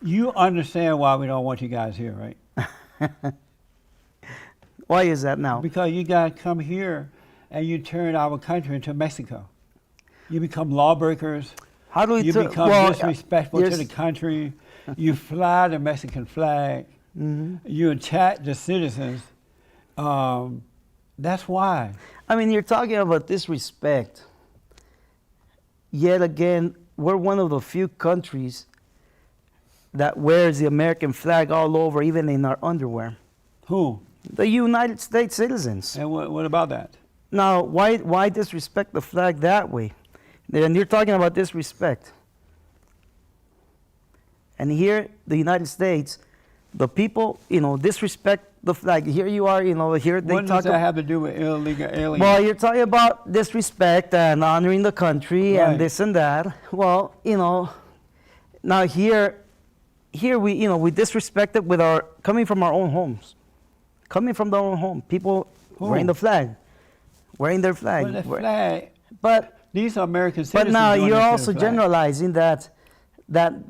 You understand why we don't want you guys here, right? Why is that now? Because you guys come here and you turn our country into Mexico. You become lawbreakers. How do we You become well, disrespectful to there's- the country. You fly the Mexican flag. You attack the citizens. That's why. I mean, you're talking about disrespect. Yet again, we're one of the few countries that wears the American flag all over, even in our underwear. Who? The United States citizens. And what about that? Now, why disrespect the flag that way? And you're talking about disrespect. And here, the United States, the people, disrespect the flag. Here you are, here they What talk does that have to do with illegal aliens? Well, you're talking about disrespect and honoring the country Right. and this and that. Well, now here we disrespect it with coming from our own homes. Coming from their own home. People wearing the flag. Wearing their flag. Well, the flag. But These are American but citizens. now doing you're this to also the flag. generalizing that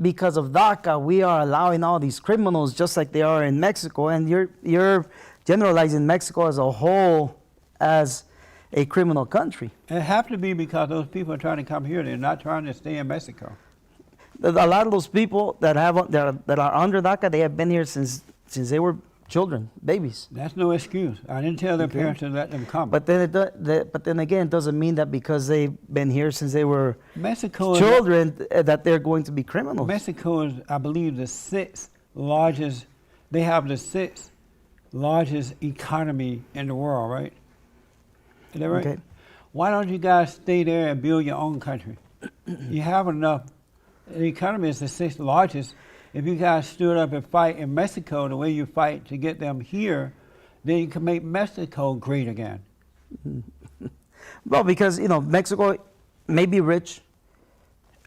because of DACA we are allowing all these criminals just like they are in Mexico, and you're generalizing Mexico as a whole as a criminal country. It has to be because those people are trying to come here. They're not trying to stay in Mexico. A lot of those people that are under DACA, they have been here since they were children, babies. That's no excuse. I didn't tell their parents to let them come. But then again, it doesn't mean that because they've been here since they were Mexico children that they're going to be criminals. Mexico is, I believe, the sixth largest. They have the sixth largest economy in the world, right? Is that right? Okay. Why don't you guys stay there and build your own country? You have enough. The economy is the sixth largest. If you guys stood up and fight in Mexico the way you fight to get them here, then you can make Mexico great again. Well, because Mexico may be rich,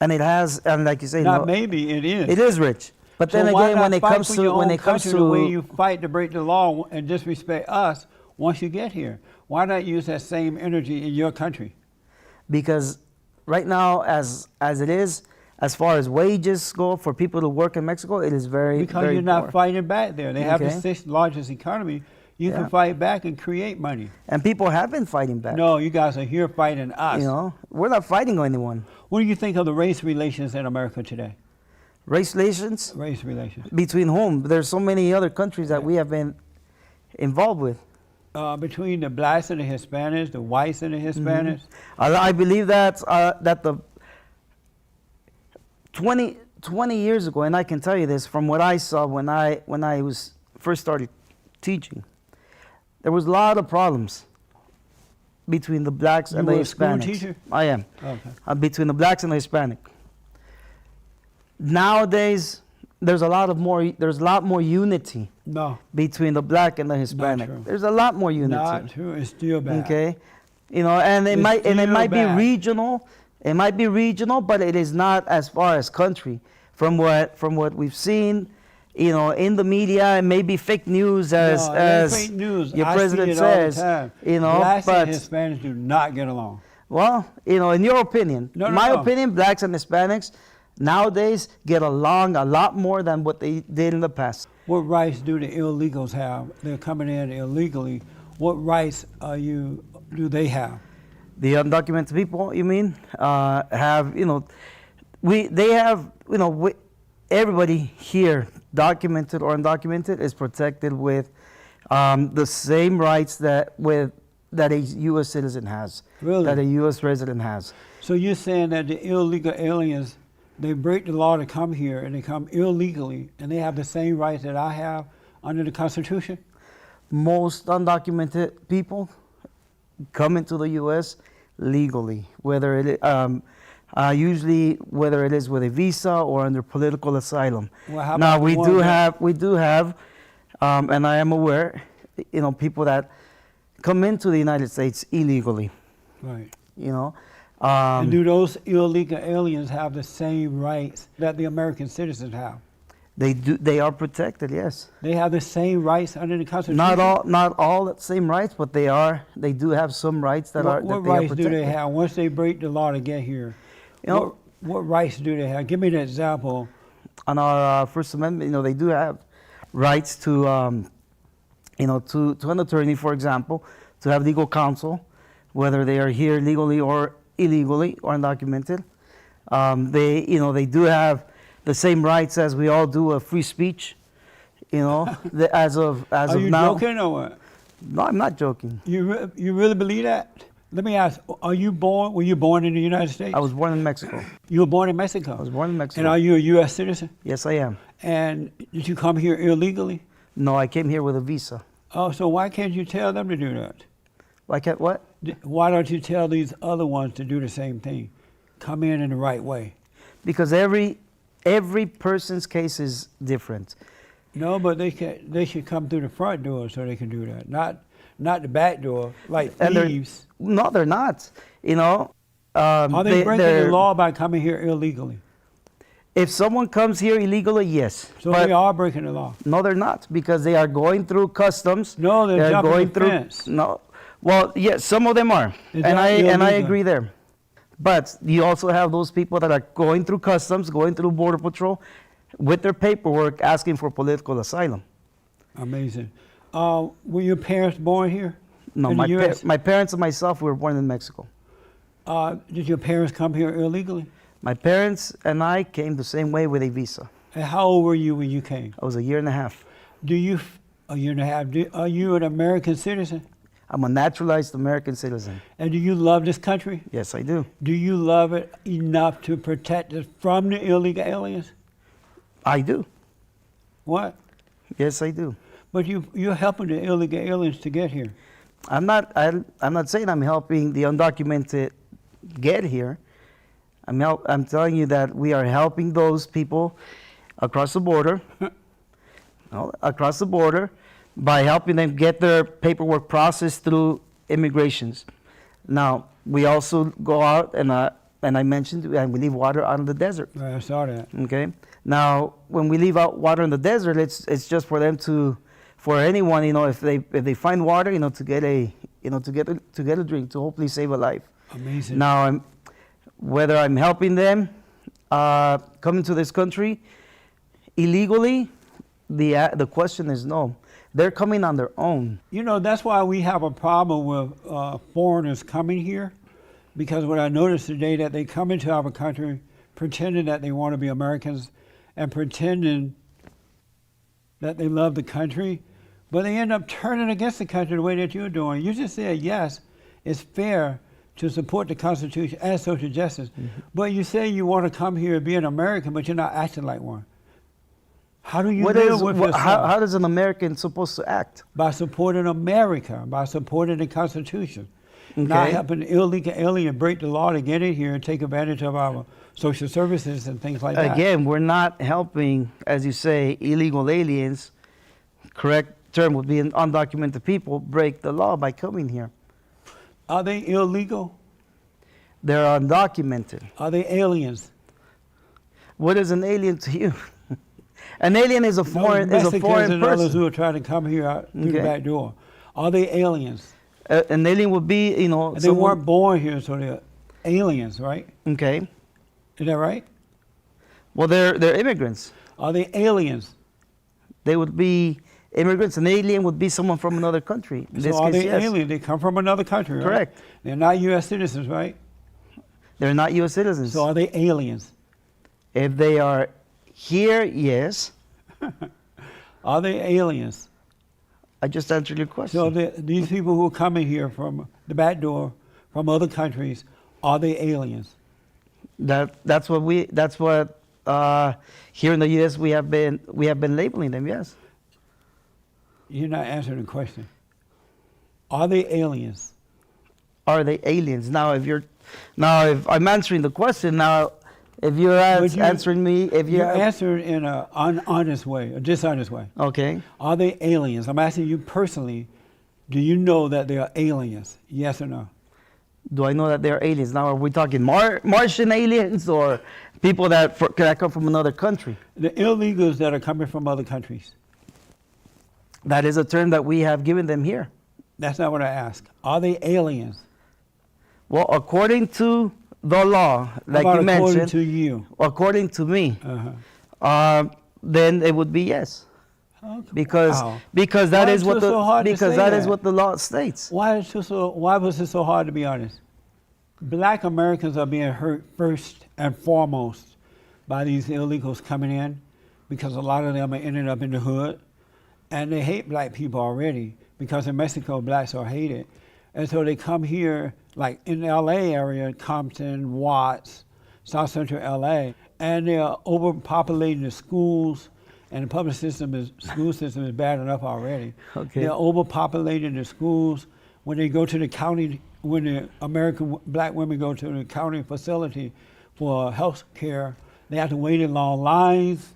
and it has, and like you say, Not maybe, it is. it is rich. But then So why again, not when it fight comes for to your when own it comes country the way to you fight to break the law and disrespect us once you get here? Why not use that same energy in your country? because right now, as it is, as far as wages go for people to work in Mexico, it is very Because very you're not poor. fighting back there. They have the Okay. sixth largest economy. You Yeah. can fight back and create money. And people have been fighting back. No, you guys are here fighting us. We're not fighting anyone. What do you think of the race relations in America today? Race relations Race relations. between whom? There's so many other countries that we have been involved with. Between the blacks and the Hispanics, the whites and the Hispanics. I believe that the 20 years ago, and I can tell you this from what I saw when I was first started teaching, there was a lot of problems between the blacks and the You were a school Hispanics. teacher? I am. Okay. Between the blacks and the Hispanic. Nowadays, there's a lot more unity No, between the black and the Hispanic. true. There's a lot more unity. not true. It's still bad. Okay, and it It's might still be bad. regional. It might be regional, but it is not as far as country. From what we've seen, in the media, and maybe fake news as No, it ain't fake news. your I president see it all the says. time. Blacks But and Hispanics do not get along. well, in your opinion, No, no, my no. opinion, blacks and Hispanics nowadays get along a lot more than what they did in the past. What rights do the illegals have? They're coming in illegally. What rights do they have? The undocumented people, you mean, have they have everybody here, documented or undocumented, is protected with the same rights that a U.S. citizen has, Really? that a U.S. resident has. So you're saying that the illegal aliens, they break the law to come here and they come illegally and they have the same rights that I have under the Constitution? Most undocumented people come into the U.S. legally, whether it usually whether it is with a visa or under political asylum. Well, how Now about we the one do that- have, and I am aware, people that come into the United States illegally. Right. Um, And do those illegal aliens have the same rights that the American citizens have? They do. They are protected. Yes. They have the same rights under the Constitution? Not all the same rights, but they do have some rights that What are that rights are do protected. they have once they break the law to get here? You know- What rights do they have? Give me an example on our First Amendment, they do have rights to, to an attorney, for example, to have legal counsel, whether they are here legally or illegally or undocumented. They do have the same rights as we all do of free speech. As of now. Are you joking or what? No, I'm not joking. You really believe that? Let me ask, were you born in the United States? I was born in Mexico. You were born in Mexico? I was born in Mexico. And are you a U.S. citizen? Yes, I am. And did you come here illegally? No, I came here with a visa. Oh, so why can't you tell them to do that? Why can't what? Why don't you tell these other ones to do the same thing? Come in the right way. Because every person's case is different. No, but they should come through the front door so they can do that, not the back door, like thieves. No, they're not. Are they breaking the law by coming here illegally? If someone comes here illegally, yes. So they are breaking the law. No, they're not, because they are going through customs. No, they're jumping going the through. Fence. No, well, yes, some of them are, and I agree there. But you also have those people that are going through customs, going through border patrol, with their paperwork, asking for political asylum. Amazing. Were your parents born here? No, in the US? my parents and myself were born in Mexico. Did your parents come here illegally? My parents and I came the same way with a visa. And how old were you when you came? I was a year and a half. A year and a half. Are you an American citizen? I'm a naturalized American citizen. And do you love this country? Yes, I do. Do you love it enough to protect it from the illegal aliens? I do. What? Yes, I do. But you're helping the illegal aliens to get here. I'm not saying I'm helping the undocumented get here. I'm telling you that we are helping those people across the border, by helping them get their paperwork processed through immigrations. Now, we also go out and I mentioned, and we leave water out in the desert. I saw that. Okay. Now, when we leave out water in the desert, it's just for them for anyone, if they find water, to get a drink, to hopefully save a life. Amazing. Now, whether I'm helping them come into this country illegally, the question is no. They're coming on their own. That's why we have a problem with foreigners coming here, because what I noticed today, that they come into our country pretending that they want to be Americans and pretending that they love the country, but they end up turning against the country the way that you're doing. You just said, yes, it's fair to support the Constitution and social justice, but you say you want to come here and be an American, but you're not acting like one. How do you live with yourself? How does an American supposed to act? By supporting America, by supporting the Constitution. Okay. Not helping the illegal alien break the law to get in here and take advantage of our social services and things like that. Again, we're not helping, as you say, illegal aliens, correct term would be undocumented people, break the law by coming here. Are they illegal? They're undocumented. Are they aliens? What is an alien to you? An alien is a foreign Mexicans and others person. who are trying to come here out through the back door. Are they aliens? An alien would be, They weren't born here, so they're aliens, right? Okay. Is that right? Well, they're immigrants. Are they aliens? They would be immigrants. An alien would be someone from another country. In this So are case, they yes. aliens? They come from another country, right? Correct. They're not U.S. citizens, right? They're not U.S. citizens. So are they aliens? If they are here, yes. Are they aliens? I just answered your question. So these people who are coming here from the back door, from other countries, are they aliens? That's what here in the U.S. we have been labeling them. Yes. You're not answering the question. Are they aliens? Are they aliens? Now, if I'm answering the question now, if you're answering me, if you're answering in an honest way, a dishonest way. Okay. Are they aliens? I'm asking you personally. Do you know that they are aliens? Yes or no? Do I know that they're aliens? Now, are we talking Martian aliens or people that come from another country? The illegals that are coming from other countries. That is a term that we have given them here. That's not what I asked. Are they aliens? Well, according to the law, like you mentioned. According to you? According to me, then it would be yes. Okay. Because Wow. because that Why is is what it so hard to because say that is that? what the law states. Why was it so hard, to be honest? Black Americans are being hurt first and foremost by these illegals coming in, because a lot of them are ending up in the hood, and they hate black people already, because in Mexico blacks are hated. And so they come here, like in the LA area, Compton, Watts, South Central LA, and they're overpopulating the schools, and the public school system is bad enough already. Okay. They're overpopulating the schools. When they go to the county, when the American black women go to the county facility for health care, they have to wait in long lines.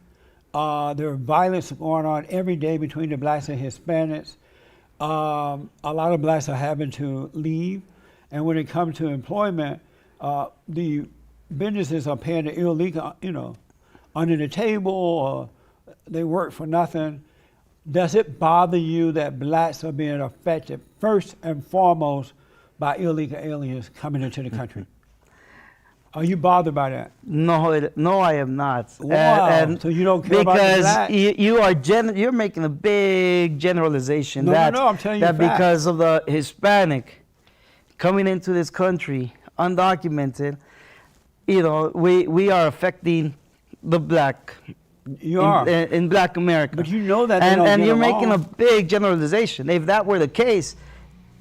There are violence going on every day between the blacks and Hispanics. A lot of blacks are having to leave. And when it comes to employment, the businesses are paying the illegal, under the table, or they work for nothing. Does it bother you that blacks are being affected first and foremost by illegal aliens coming into the country? Are you bothered by that? No, I am not. Wow. So you don't care about the black? Because you're making a big generalization No, that, I'm telling you that facts. because of the Hispanic coming into this country undocumented, we are affecting the black. You are. In Black America. But you know that they and don't and get you're along. making a big generalization. If that were the case,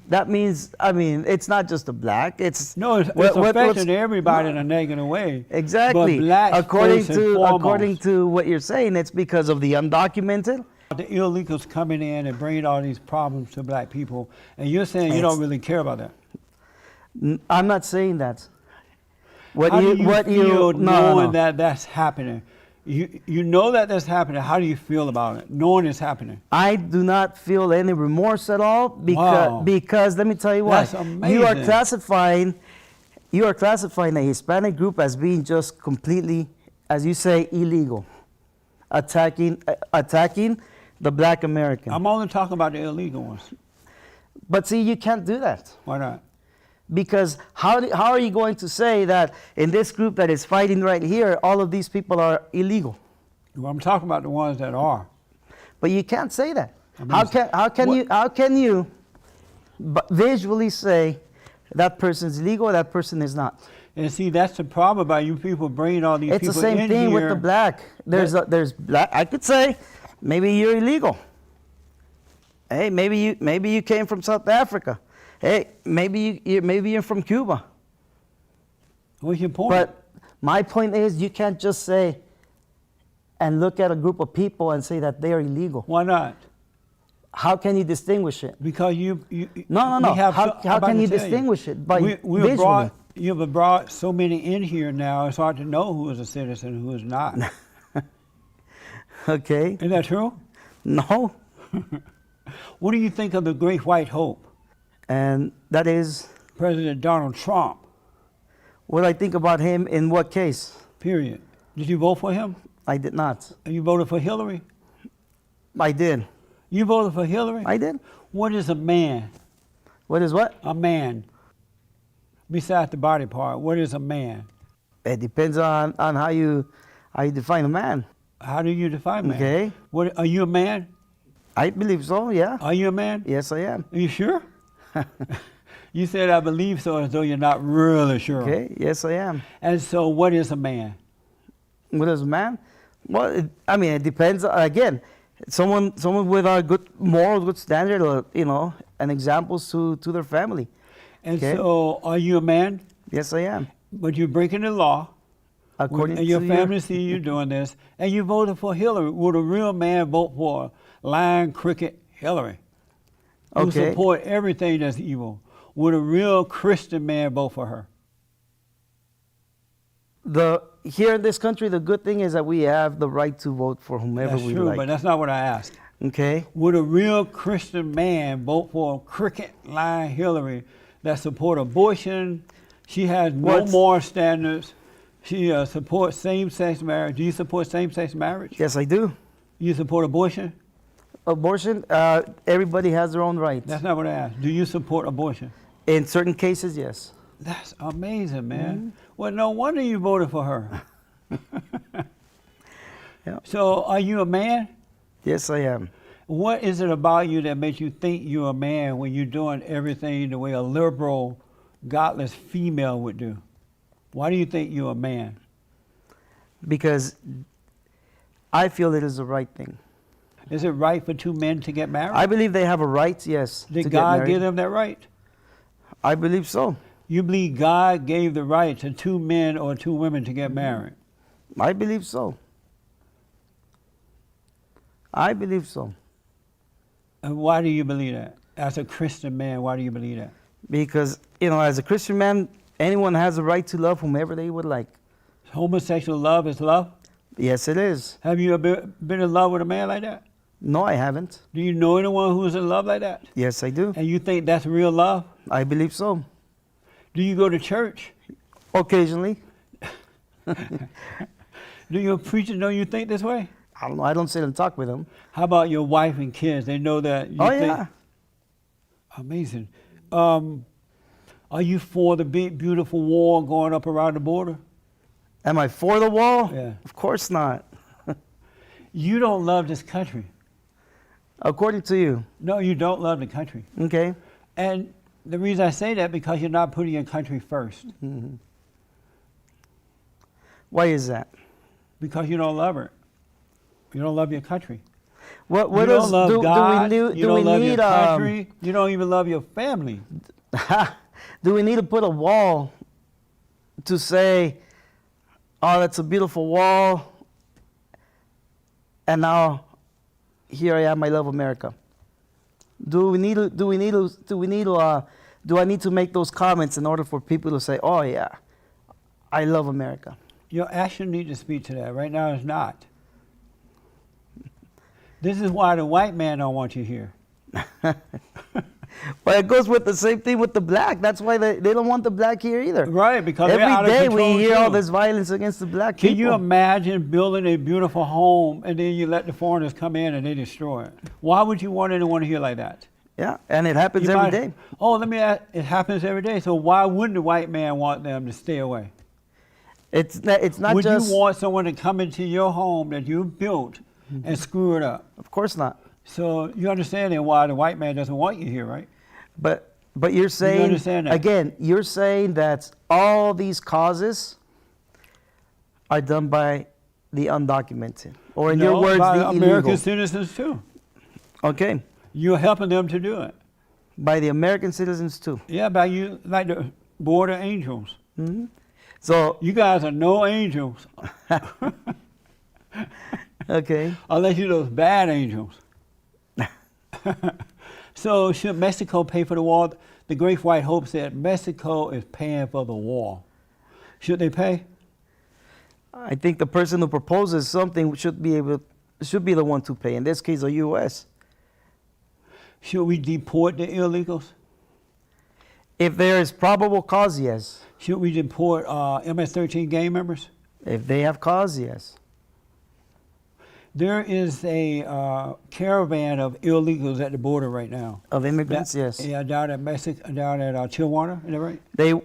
that means, it's not just the black. It's It's what's- affecting everybody in a negative way. Exactly. But blacks according first and foremost. according to what you're saying, it's because of the undocumented. The illegals coming in and bringing all these problems to black people, and you're saying you don't really care about that. I'm not saying that. What How you do you what feel you knowing no. that that's happening? You know that that's happening. How do you feel about it, knowing it's happening? I do not feel any remorse at all Wow. because let me tell you why. That's You are amazing. classifying a Hispanic group as being just completely, as you say, illegal, attacking the Black American. I'm only talking about the illegal ones. But see, you can't do that. Why not? Because how are you going to say that in this group that is fighting right here, all of these people are illegal? Well, I'm talking about the ones that are. But you can't say that. I mean, How can you visually say that person's illegal or that person is not? And see, that's the problem about you people bringing all these It's people the same in thing here. with the black. There's black. I could say maybe you're illegal. Hey, maybe you came from South Africa. Hey, maybe you're from Cuba. What's your point? But my point is, you can't just say and look at a group of people and say that they are illegal. Why not? How can you distinguish it? Because you No. we have How I'm about can to you tell distinguish it? By we visually. you've brought so many in here now, it's hard to know who is a citizen and who is not. Okay. Is that true? No. What do you think of the Great White Hope, And that is President Donald Trump? what I think about him in what case? Period. Did you vote for him? I did not. You voted for Hillary? I did. You voted for Hillary? I did. What is a man? What is what? A man. Besides the body part, what is a man? It depends on how you define a man. How do you define man? Okay. What, are you a man? I believe so, yeah. Are you a man? Yes, I am. Are you sure? You said I believe so as though you're not really sure. Okay, yes, I am. And so what is a man? What is a man? Well, it depends. Again, someone with a good moral, good standard, or, and examples to their family. And Okay. so are you a man? Yes, I am. But you're breaking the law. According and to your family see you doing this, and you voted for Hillary. Would a real man vote for lying, crooked Hillary, who Okay. support everything that's evil? Would a real Christian man vote for her? Here in this country, the good thing is that we have the right to vote for whomever That's we true, like. but that's not what I asked. Okay. Would a real Christian man vote for a crooked, lying Hillary that support abortion? She has no What's- moral standards. She supports same-sex marriage. Do you support same-sex marriage? Yes, I do. You support abortion? Abortion, everybody has their own rights. That's not what I asked. Do you support abortion? In certain cases, yes. That's amazing, man. Mm-hmm. Well, no wonder you voted for her. Yeah. So, are you a man? Yes, I am. What is it about you that makes you think you're a man when you're doing everything the way a liberal, godless female would do? Why do you think you're a man? Because I feel it is the right thing. Is it right for two men to get married? I believe they have a right, yes, to Did get God married. give them that right? I believe so. You believe God gave the right to two men or two women to get married? I believe so. I believe so. And why do you believe that? As a Christian man, why do you believe that? Because, you know, as a Christian man, anyone has a right to love whomever they would like. Homosexual love is love? Yes, it is. Have you ever been in love with a man like that? No, I haven't. Do you know anyone who's in love like that? Yes, I do. And you think that's real love? I believe so. Do you go to church? Occasionally. Do your preacher know you think this way? I don't know. I don't sit and talk with them. How about your wife and kids? They know that you Oh, think? yeah. Amazing. Are you for the big, beautiful wall going up around the border? Am I for the wall? Yeah. Of course not. You don't love this country. According to you. No, you don't love the country. Okay. And the reason I say that because you're not putting your country first. Mm-hmm. Why is that? Because you don't love it. You don't love your country. What you don't love God. do You don't love we your need country. You don't even love your family. do we need to put a wall to say, oh, that's a beautiful wall, and now here I am, I love America? Do I need to make those comments in order for people to say, oh yeah, I love America? Your action needs to speak to that. Right now it's not. This is why the white man don't want you here. Well, it goes with the same thing with the black. That's why they don't want the black here either. Right, because they're out Every of day we control hear all too. this violence against the black Can people. you imagine building a beautiful home and then you let the foreigners come in and they destroy it? Why would you want anyone here like that? Yeah, and it happens You every might- day. Oh, let me ask, it happens every day. So why wouldn't the white man want them to stay away? It's not Would just. you want someone to come into your home that you built and screw it up? Of course not. So you understand then why the white man doesn't want you here, right? But you're saying understand that? again. You're saying that all these causes are done by the undocumented, or in your No, words, by the American illegal. citizens too. Okay, You're helping them to do it. by the American citizens too. Yeah, by you, like the border angels. Hmm. So You guys are no angels okay, unless you're those bad angels. So should Mexico pay for the wall? The Great White Hope said Mexico is paying for the wall. Should they pay? I think the person who proposes something should be the one to pay. In this case, the U.S. Should we deport the illegals? If there is probable cause, yes. Should we deport MS-13 gang members? If they have cause, yes. There is a caravan of illegals at the border right now. Of immigrants, yes. Yeah, down at Mexico, down at Tijuana, is that right?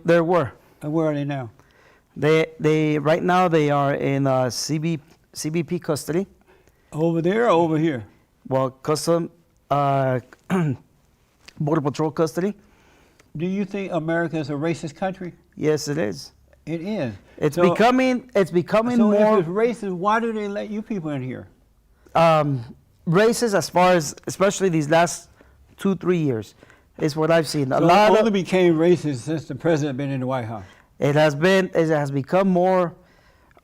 There were. And where are they now? They right now they are in CBP custody. Over there or over here? Well, custom border patrol custody. Do you think America is a racist country? Yes, it is. It is. It's So- becoming So more if it's racist, why do they let you people in here? racist as far as especially these last 2-3 years is what I've seen. A So lot it only of became racist since the president been in the White House. it has become more.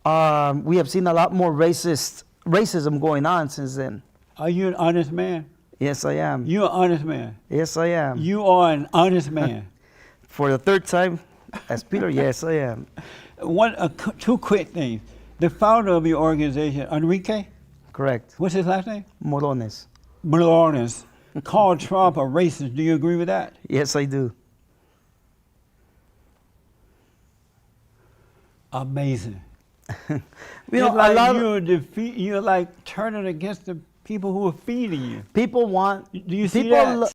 We have seen a lot more racism going on since then. Are you an honest man? Yes, I am. You're an honest man. Yes, I am. You are an honest man. For the third time, as Peter, yes, I am. Two quick things. The founder of your organization, Enrique, Correct. what's his last name? Morones. Malones, called Trump a racist. Do you agree with that? Yes, I do. Amazing. You know, It's like a lot of you're like turning against the people who are feeding you. people want. Do you see people that?